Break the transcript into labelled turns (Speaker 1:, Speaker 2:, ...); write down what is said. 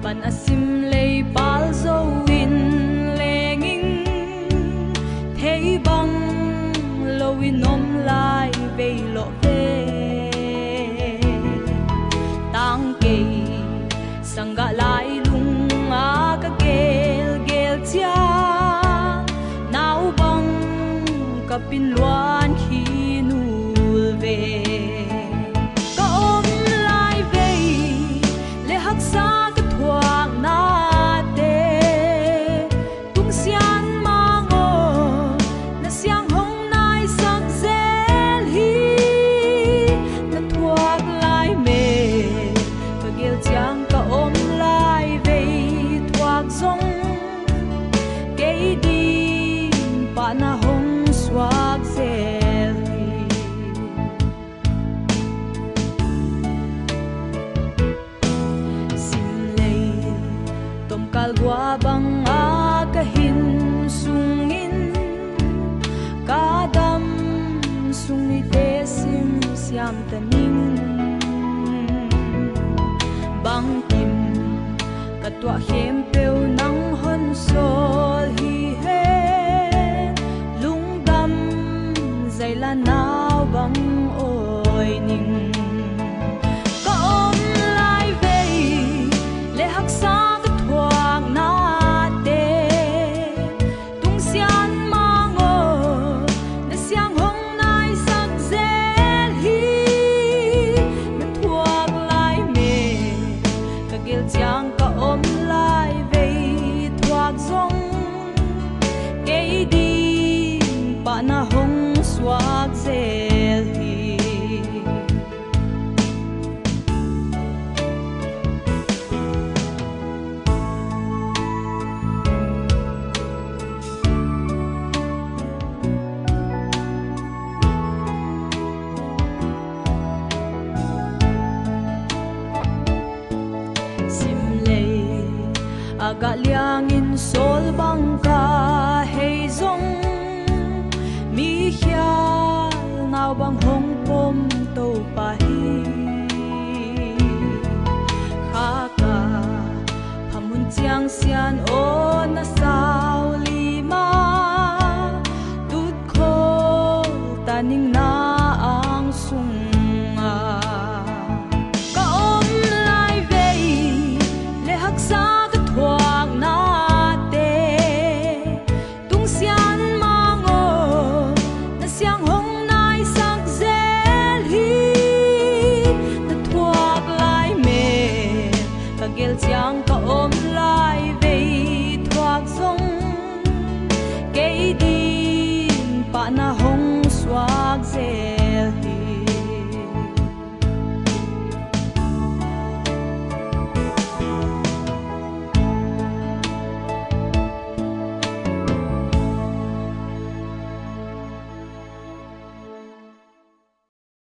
Speaker 1: pan asim lei pal zo in lenging thấy băng lâu in ôm lại về lộ về tang kê sang gà lại lung à ka gel gel chia nao băng kapin luan khi nul về ka ôm lại về le hắc sa ka thuak na te tung sian ma ngo na siang hong nai sak zel hi na thuak lại me ka gel chiang ka ôm lại về thuak zong ke đi pa na hong swak zel kalwa bang a kahin sungin kadam sungi te sim siam taning bang kim katwa hem peu nang hon sol hi he lungdam zaila naw bang oi ning ka om lai ve le hak sa giang ka om lai ve thuak zong ke di pa na hong swak zel hi aga liang in sol bang ka hei zong mi khia naw bang hong pom to pa hi kha ka phamun chiang sian